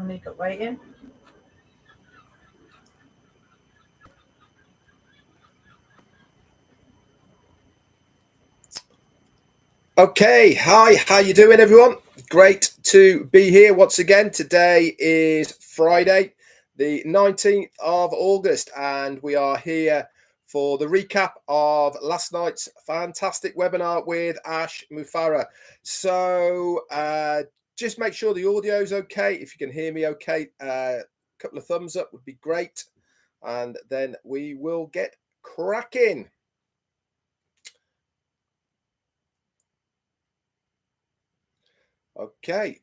Only got waiting. Okay, hi, how you doing everyone? Great to be here once again. Today is Friday, the 19th of August, and we are here for the recap of last night's fantastic webinar with Ash Mufareh. So just make sure the audio is okay. If you can hear me okay, a couple of thumbs up would be great, and then we will get cracking. Okay.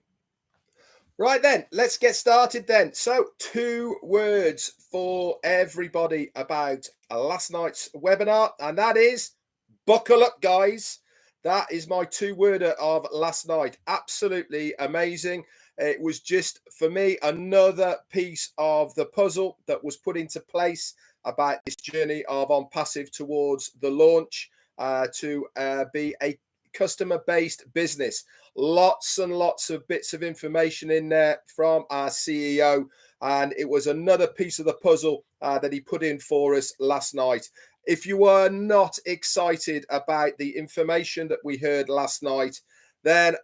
Right then, let's get started then. So 2 words for everybody about last night's webinar, and that is buckle up, guys. That is my 2-worder of last night. Absolutely amazing. It was just, for me, another piece of the puzzle that was put into place about this journey of On Passive towards the launch to be a customer-based business. Lots and lots of bits of information in there from our CEO, and it was another piece of the puzzle that he put in for us last night. If you were not excited about the information that we heard last night, then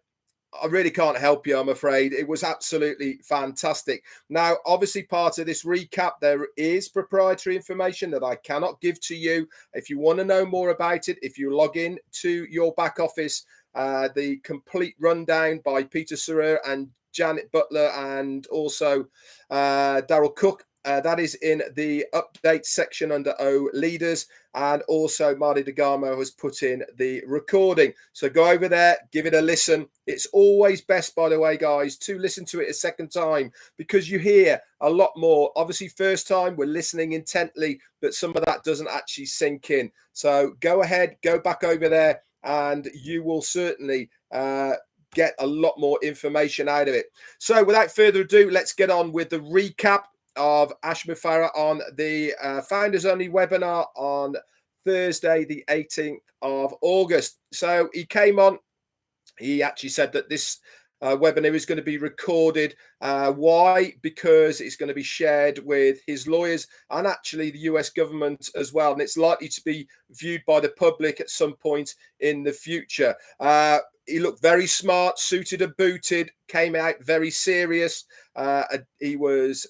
I really can't help you, I'm afraid. It was absolutely fantastic. Now, obviously, part of this recap, there is proprietary information that I cannot give to you. If you want to know more about it, if you log in to your back office, the complete rundown by Peter Serrer and Janet Butler and also Daryl Cook, that is in the update section under O Leaders, and also Marty DeGarmo has put in the recording. So go over there, give it a listen. It's always best, by the way, guys, to listen to it a second time because you hear a lot more. Obviously, first time we're listening intently, but some of that doesn't actually sink in. So go ahead, go back over there, and you will certainly get a lot more information out of it. So without further ado, let's get on with the recap of Ash Mufareh on the Founders Only webinar on Thursday, the 18th of August. So he came on, he actually said that this webinar is going to be recorded. Why? Because it's going to be shared with his lawyers and actually the US government as well. And it's likely to be viewed by the public at some point in the future. He looked very smart, suited and booted, came out very serious. He was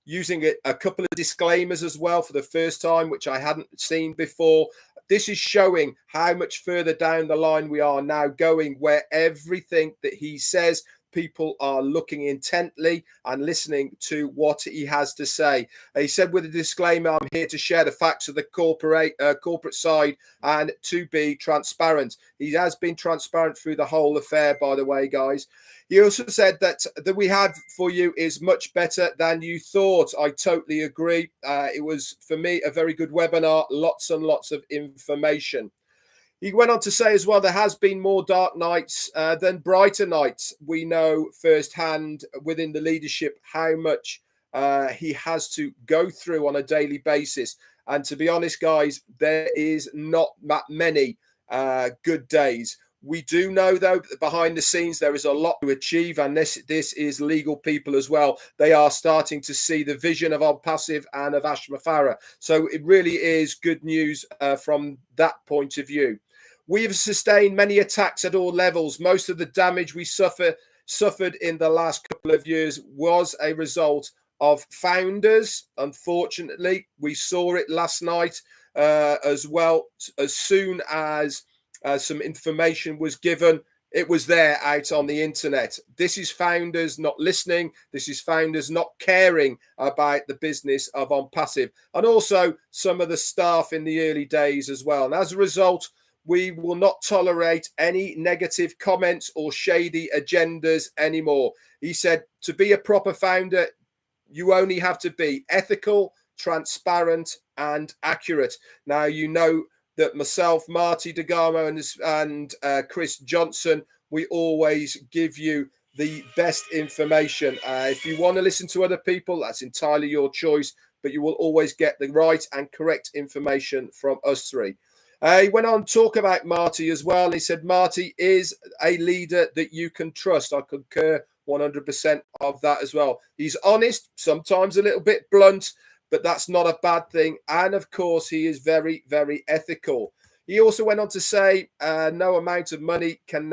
using a couple of disclaimers as well for the first time, which I hadn't seen before. This is showing how much further down the line we are now going, where everything that he says, people are looking intently and listening to what he has to say. He said with a disclaimer, I'm here to share the facts of the corporate side and to be transparent. He has been transparent through the whole affair, by the way, guys. He also said that we have for you is much better than you thought. I totally agree. It was, for me, a very good webinar, lots and lots of information. He went on to say as well, there has been more dark nights than brighter nights. We know firsthand within the leadership how much he has to go through on a daily basis. And to be honest, guys, there is not that many good days. We do know, though, that behind the scenes, there is a lot to achieve. And this is legal people as well. They are starting to see the vision of On Passive and of Ash Mufareh. So it really is good news from that point of view. We have sustained many attacks at all levels. Most of the damage we suffered in the last couple of years was a result of founders. Unfortunately, we saw it last night as well. As soon as some information was given, it was there out on the internet. This is founders not listening. This is founders not caring about the business of On Passive, and also some of the staff in the early days as well. And as a result, we will not tolerate any negative comments or shady agendas anymore. He said, to be a proper founder, you only have to be ethical, transparent, and accurate. Now, you know that myself, Marty DeGarmo, and Chris Johnson, we always give you the best information. If you want to listen to other people, that's entirely your choice, but you will always get the right and correct information from us three. He went on to talk about Marty as well. He said Marty is a leader that you can trust. I concur 100% of that as well. He's honest, sometimes a little bit blunt, but that's not a bad thing. And of course, he is very, very ethical. He also went on to say, no amount of money can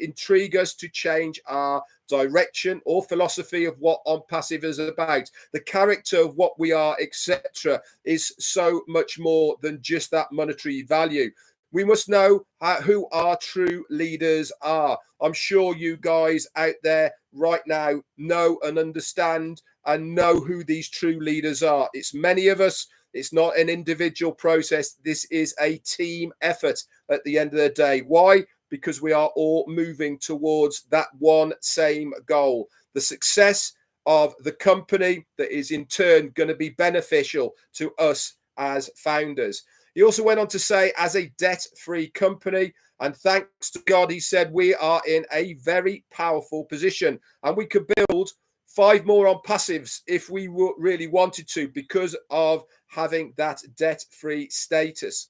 intrigue us to change our direction or philosophy of what On Passive is about. The character of what we are, etc., is so much more than just that monetary value. We must know who our true leaders are. I'm sure you guys out there right now know and understand and know who these true leaders are. It's many of us. It's not an individual process. This is a team effort at the end of the day. Why? Because we are all moving towards that one same goal. The success of the company that is in turn going to be beneficial to us as founders. He also went on to say, as a debt-free company, and thanks to God, he said, we are in a very powerful position and we could build 5 more On Passives if we really wanted to, because of having that debt-free status.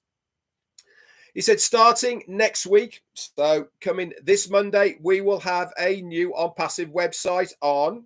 He said, starting next week, so coming this Monday, we will have a new On Passive website on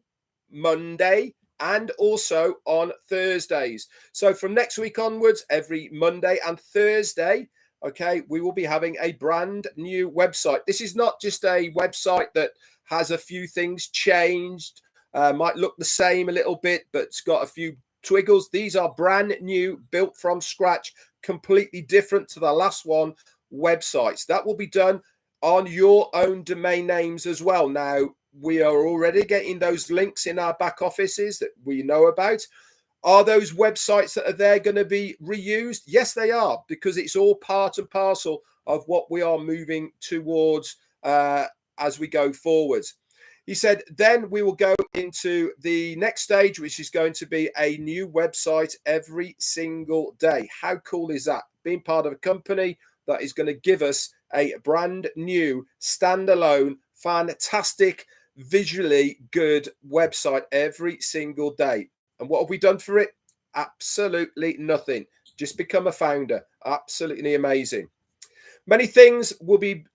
Monday and also on Thursdays. So from next week onwards, every Monday and Thursday, okay, we will be having a brand new website. This is not just a website that has a few things changed, might look the same a little bit, but it's got a few twiggles. These are brand new, built from scratch, completely different to the last one websites. That will be done on your own domain names as well. Now, we are already getting those links in our back offices that we know about. Are those websites that are there going to be reused? Yes, they are, because it's all part and parcel of what we are moving towards as we go forward. He said, then we will go into the next stage, which is going to be a new website every single day. How cool is that? Being part of a company that is going to give us a brand new, standalone, fantastic, visually good website every single day. And what have we done for it? Absolutely nothing. Just become a founder. Absolutely amazing. Many things will be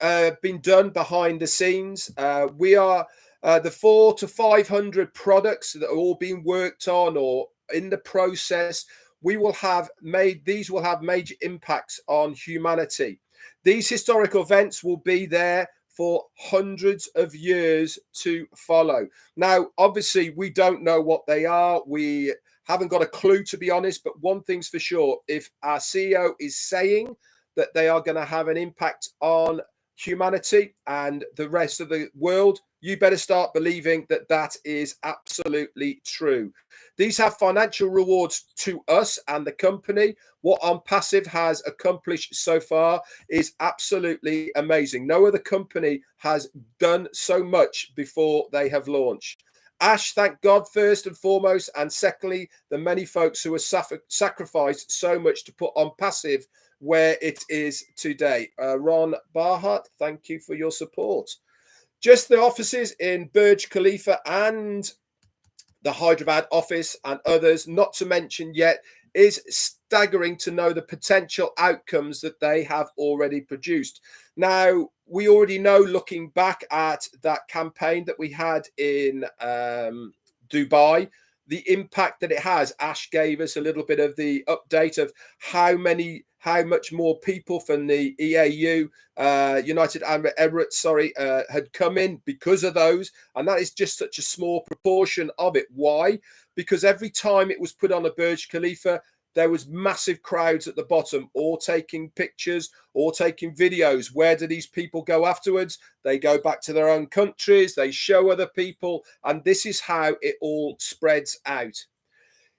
being done behind the scenes. We are the 400 to 500 products that are all being worked on or in the process. These will have major impacts on humanity. These historical events will be there for hundreds of years to follow. Now, obviously, we don't know what they are. We haven't got a clue, to be honest. But one thing's for sure, if our CEO is saying that they are going to have an impact on humanity and the rest of the world, you better start believing that that is absolutely true. These have financial rewards to us and the company. What On Passive has accomplished so far is absolutely amazing. No other company has done so much before they have launched. Ash, thank God, first and foremost, and secondly, the many folks who have sacrificed so much to put On Passive where it is today. Ron Barhart, thank you for your support. Just the offices in Burj Khalifa and the Hyderabad office and others, not to mention yet, is staggering to know the potential outcomes that they have already produced. Now, we already know, looking back at that campaign that we had in Dubai, the impact that it has. Ash gave us a little bit of the update of how much more people from the EAU, United Arab Emirates, had come in because of those. And that is just such a small proportion of it. Why? Because every time it was put on a Burj Khalifa, there was massive crowds at the bottom, all taking pictures, all taking videos. Where do these people go afterwards? They go back to their own countries. They show other people. And this is how it all spreads out.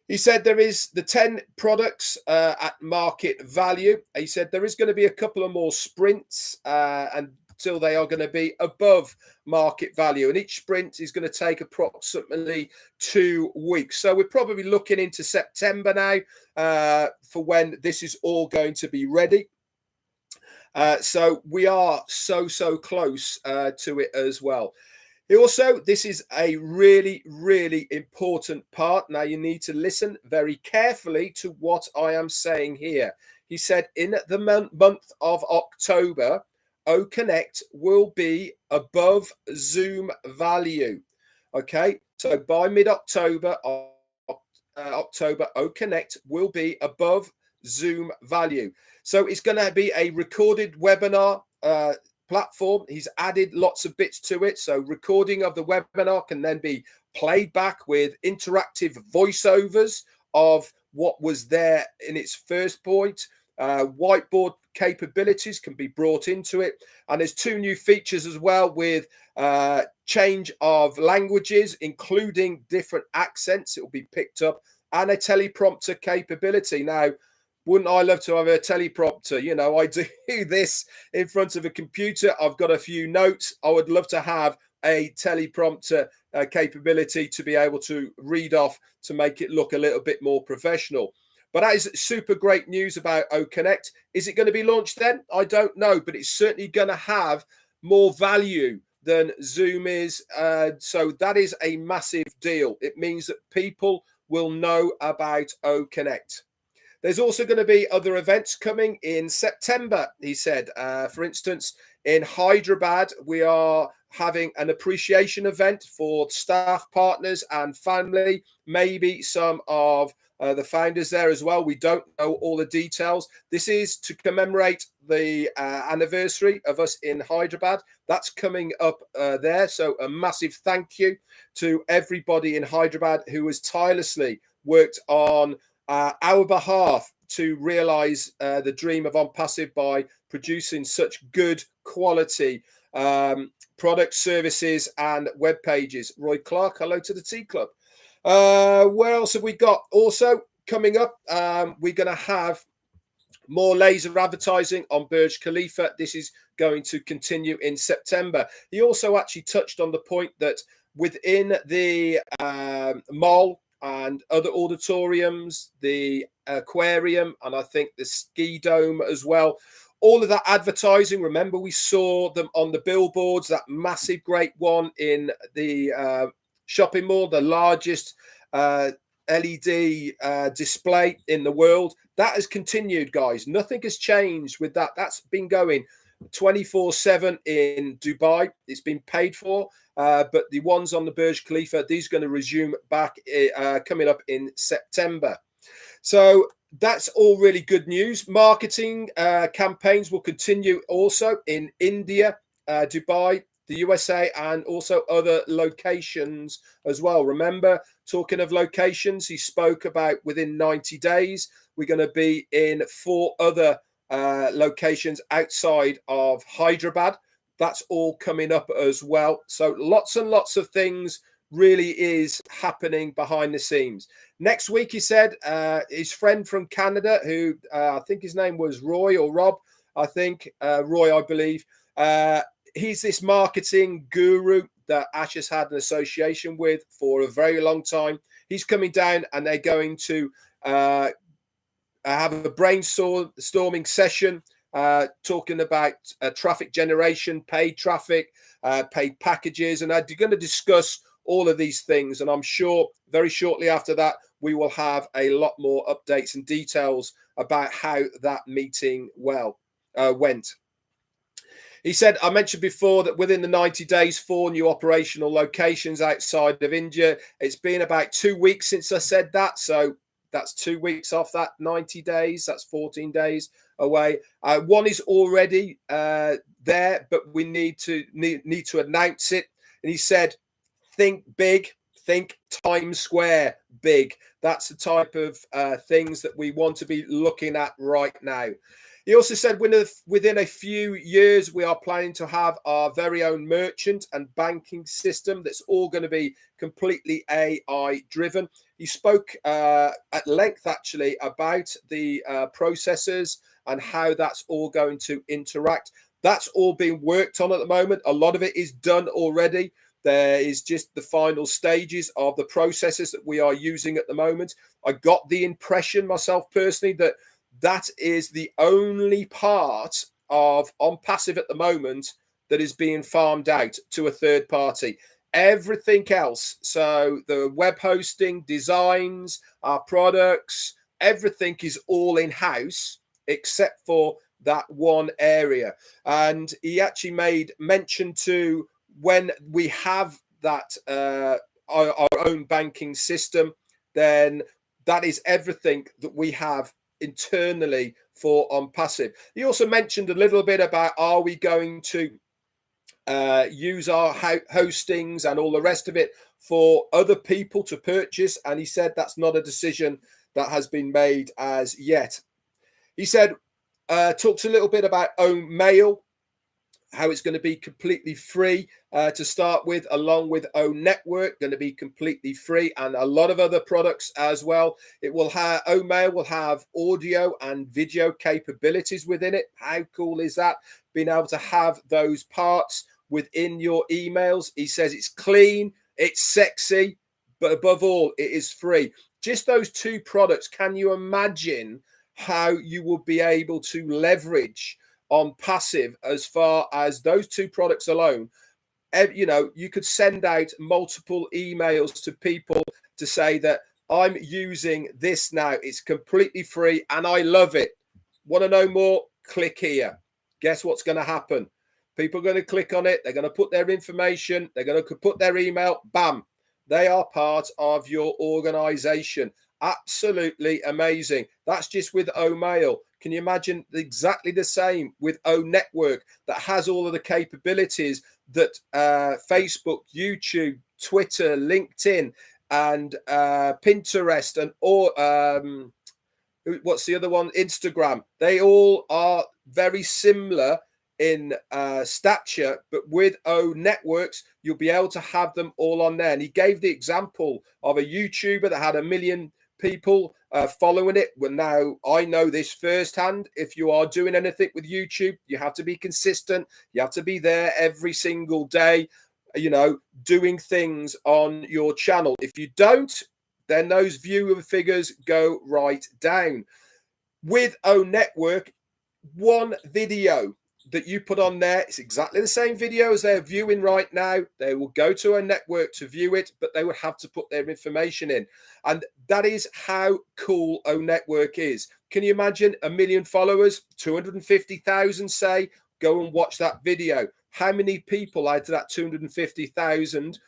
He said there is the 10 products at market value. He said there is going to be a couple of more sprints until they are going to be above market value. And each sprint is going to take approximately 2 weeks. So we're probably looking into September now for when this is all going to be ready. So we are so close to it as well. Also, this is a really, really important part. Now, you need to listen very carefully to what I am saying here. He said in the month of October, OConnect will be above Zoom value. Okay, so by mid-October, October, OConnect will be above Zoom value. So it's going to be a recorded webinar platform. He's added lots of bits to it. So recording of the webinar can then be played back with interactive voiceovers of what was there in its first point. Whiteboard capabilities can be brought into it, and there's 2 new features as well with change of languages, including different accents. It will be picked up, and a teleprompter capability. Now, wouldn't I love to have a teleprompter? You know, I do this in front of a computer. I've got a few notes. I would love to have a teleprompter capability to be able to read off to make it look a little bit more professional. But that is super great news about OConnect. Is it going to be launched then? I don't know, but it's certainly going to have more value than Zoom is. So that is a massive deal. It means that people will know about OConnect. There's also going to be other events coming in September, he said. For instance, in Hyderabad, we are having an appreciation event for staff, partners, and family. Maybe some of the founders there as well. We don't know all the details. This is to commemorate the anniversary of us in Hyderabad. That's coming up there. So a massive thank you to everybody in Hyderabad who has tirelessly worked on our behalf to realize the dream of OnPassive by producing such good quality products, services, and web pages. Roy Clark, hello to the Tea Club. Where else have we got? Also coming up, we're going to have more laser advertising on Burj Khalifa. This is going to continue in September. He also actually touched on the point that within the mall and other auditoriums, the aquarium, and I think the ski dome as well, all of that advertising, remember we saw them on the billboards, that massive great one in the shopping mall, the largest LED display in the world. That has continued, guys. Nothing has changed with that. That's been going 24/7 in Dubai. It's been paid for, but the ones on the Burj Khalifa, these are going to resume back coming up in September. So that's all really good news. Marketing campaigns will continue also in India, Dubai, the USA, and also other locations as well. Remember, talking of locations, he spoke about within 90 days, we're going to be in 4 other locations outside of Hyderabad. That's all coming up as well. So lots and lots of things really is happening behind the scenes. Next week, he said, his friend from Canada, who I think his name was Roy or Rob, I think, Roy, I believe. He's this marketing guru that Ash has had an association with for a very long time. He's coming down and they're going to have a brainstorming session talking about traffic generation, paid traffic, paid packages, and they're going to discuss all of these things. And I'm sure very shortly after that, we will have a lot more updates and details about how that meeting went. He said, I mentioned before that within the 90 days, 4 new operational locations outside of India. It's been about 2 weeks since I said that. So that's 2 weeks off that 90 days. That's 14 days away. One is already there, but we need to announce it. And he said, think big, think Times Square big. That's the type of things that we want to be looking at right now. He also said within a few years, we are planning to have our very own merchant and banking system that's all going to be completely AI driven. He spoke at length, actually, about the processors and how that's all going to interact. That's all being worked on at the moment. A lot of it is done already. There is just the final stages of the processes that we are using at the moment. I got the impression myself personally that is the only part of OnPassive at the moment that is being farmed out to a third party. Everything else, so the web hosting, designs, our products, everything is all in-house. except for that one area. And he actually made mention to when we have that our own banking system, then that is everything that we have internally for on passive. He also mentioned a little bit about, are we going to use our hostings and all the rest of it for other people to purchase? And he said that's not a decision that has been made as yet. He said, talked a little bit about own mail, how it's going to be completely free to start with, along with own network, going to be completely free, and a lot of other products as well. It will have, own mail will have audio and video capabilities within it. How cool is that? Being able to have those parts within your emails. He says it's clean, it's sexy, but above all, it is free. Just those two products, can you imagine how you will be able to leverage on passive as far as those two products alone? You know, you could send out multiple emails to people to say that I'm using this now, it's completely free and I love it. Want to know more? Click here. Guess what's going to happen? People are going to click on it, they're going to put their information, they're going to put their email, bam, they are part of your organization. Absolutely amazing. That's just with Mail. Can you imagine exactly the same with Network that has all of the capabilities that Facebook, YouTube, Twitter, LinkedIn, and Pinterest, and all what's the other one? Instagram. They all are very similar in stature, but with Networks, you'll be able to have them all on there. And he gave the example of a YouTuber that had 1 million people following it. Well, now I know this firsthand. If you are doing anything with YouTube, you have to be consistent. You have to be there every single day, you know, doing things on your channel. If you don't, then those viewer figures go right down. With Network, one video that you put on there, it's exactly the same video as they're viewing right now. They will go to a network to view it, but they would have to put their information in. And that is how cool Network is. Can you imagine 1 million followers, 250,000 say, go and watch that video? How many people out of that 250,000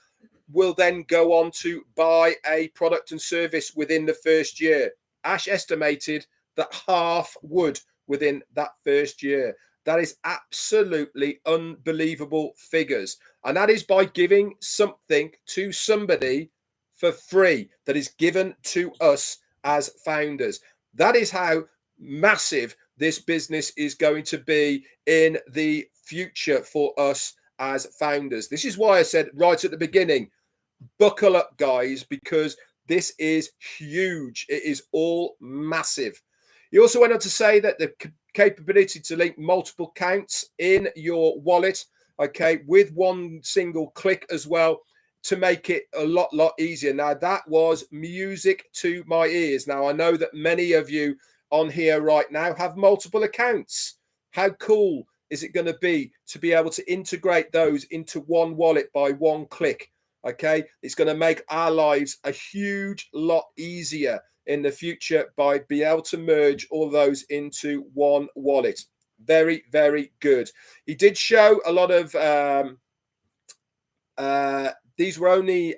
will then go on to buy a product and service within the first year? Ash estimated that half would within that first year. That is absolutely unbelievable figures. And that is by giving something to somebody for free that is given to us as founders. That is how massive this business is going to be in the future for us as founders. This is why I said right at the beginning, buckle up, guys, because this is huge. It is all massive. He also went on to say that the capability to link multiple accounts in your wallet, okay, with one single click as well, to make it a lot easier. Now, that was music to my ears. Now, I know that many of you on here right now have multiple accounts. How cool is it going to be able to integrate those into one wallet by one click? Okay, it's going to make our lives a huge lot easier in the future by being able to merge all those into one wallet. Very, very good. He did show a lot of these were only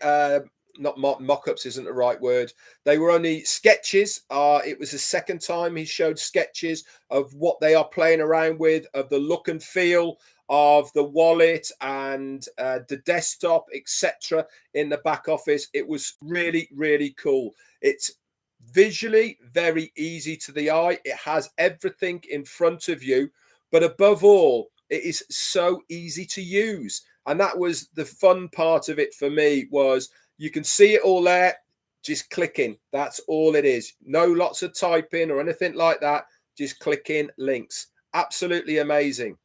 not mock-ups isn't the right word. They were only sketches. It was the second time he showed sketches of what they are playing around with, of the look and feel of the wallet and the desktop, etc. in the back office. It was really, really cool. It's visually very easy to the eye. It has everything in front of you, but above all, it is so easy to use. And that was the fun part of it for me, was you can see it all there, just clicking. That's all it is. No lots of typing or anything like that. Just clicking links. Absolutely amazing.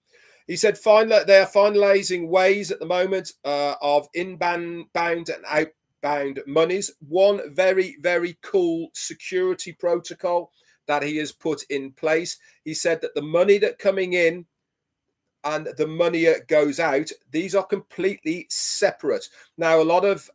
He said they are finalizing ways at the moment of inbound and outbound monies. One very, very cool security protocol that he has put in place. He said that the money that coming in and the money that goes out, these are completely separate. Now, a lot of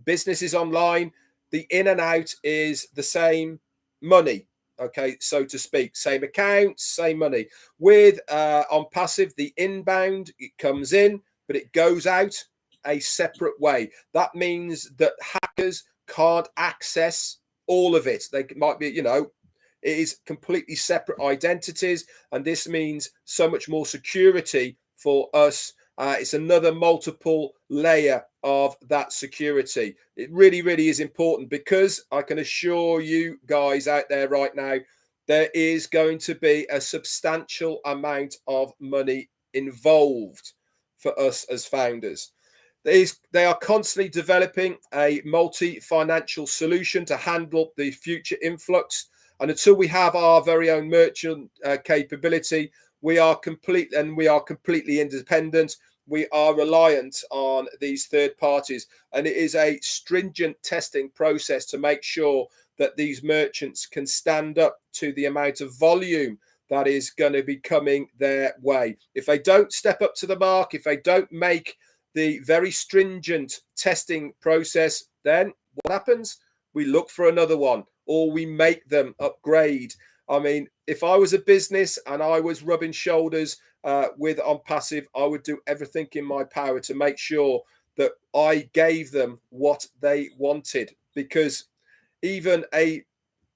businesses online, the in and out is the same money. okay, so to speak. Same accounts, same money. With on passive, the inbound, it comes in, but it goes out a separate way. That means that hackers can't access all of it. They might be, you know, it is completely separate identities, and this means so much more security for us. It's another multiple layer of that security. It really, really is important, because I can assure you guys out there right now, there is going to be a substantial amount of money involved for us as founders. They are constantly developing a multi-financial solution to handle the future influx. And until we have our very own merchant capability, we are completely independent. We are reliant on these third parties, and it is a stringent testing process to make sure that these merchants can stand up to the amount of volume that is going to be coming their way. If they don't step up to the mark, if they don't make the very stringent testing process, then what happens? We look for another one, or we make them upgrade. I mean, if I was a business and I was rubbing shoulders with on passive, I would do everything in my power to make sure that I gave them what they wanted, because even a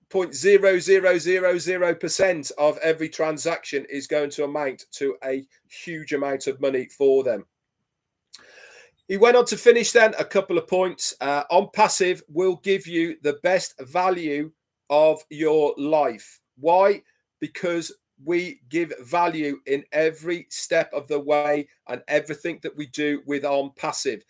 0.0000% of every transaction is going to amount to a huge amount of money for them. He went on to finish then a couple of points. On passive will give you the best value of your life. Why? Because we give value in every step of the way and everything that we do with on passive.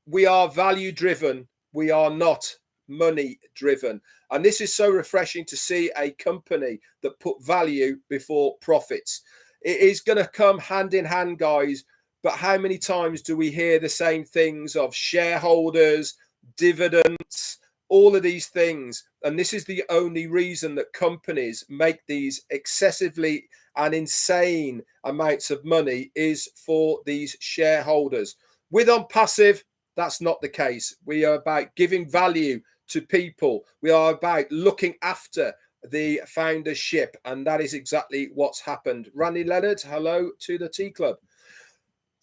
We are value driven. We are not money driven. And this is so refreshing to see a company that put value before profits. It is going to come hand in hand, guys. But how many times do we hear the same things of shareholders, dividends, all of these things? And this is the only reason that companies make these excessively and insane amounts of money, is for these shareholders. With on passive, that's not the case. We are about giving value to people. We are about looking after the foundership. And that is exactly what's happened. Randy Leonard, hello to the Tea Club.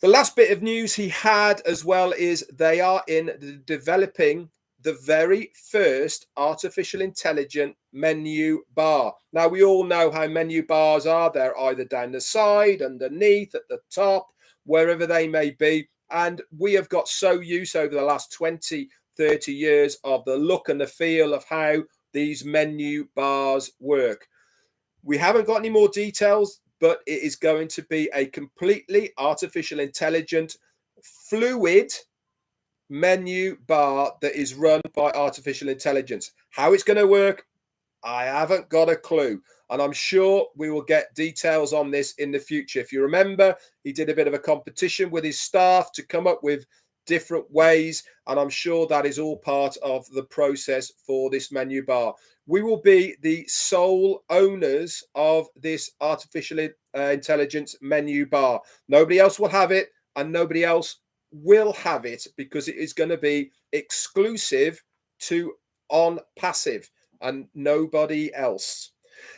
The last bit of news he had as well is they are developing the very first artificial intelligent menu bar. Now, we all know how menu bars are. They're either down the side, underneath, at the top, wherever they may be. And we have got so used over the last 20, 30 years of the look and the feel of how these menu bars work. We haven't got any more details, but it is going to be a completely artificial intelligent, fluid menu bar that is run by artificial intelligence. How it's going to work, I haven't got a clue. And I'm sure we will get details on this in the future. If you remember, he did a bit of a competition with his staff to come up with different ways, and I'm sure that is all part of the process for this menu bar. We will be the sole owners of this artificial intelligence menu bar. Nobody else will have it, and nobody else will have it, because it is going to be exclusive to on passive and nobody else.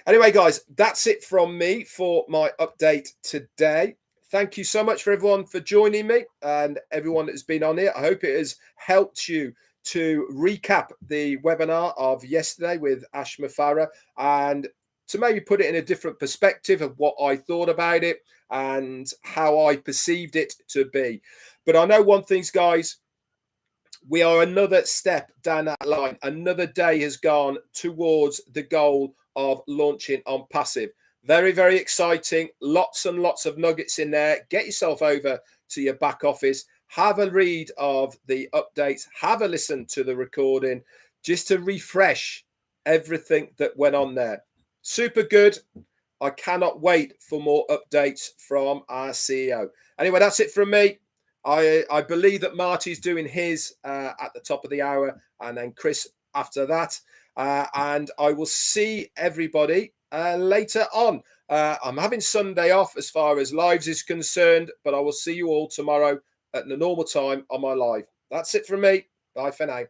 Anyway, guys, that's it from me for my update today. Thank you so much for everyone for joining me, and everyone that's been on here. I hope it has helped you to recap the webinar of yesterday with Ashma Farah, and to maybe put it in a different perspective of what I thought about it and how I perceived it to be. But I know one thing, guys, we are another step down that line. Another day has gone towards the goal of launching on passive. Very, very exciting. Lots and lots of nuggets in there. Get yourself over to your back office. Have a read of the updates. Have a listen to the recording, just to refresh everything that went on there. Super good. I cannot wait for more updates from our CEO. Anyway, that's it from me. I believe that Marty's doing his at the top of the hour, and then Chris after that. And I will see everybody later on. I'm having Sunday off as far as lives is concerned, but I will see you all tomorrow at the normal time on my live. That's it from me. Bye for now.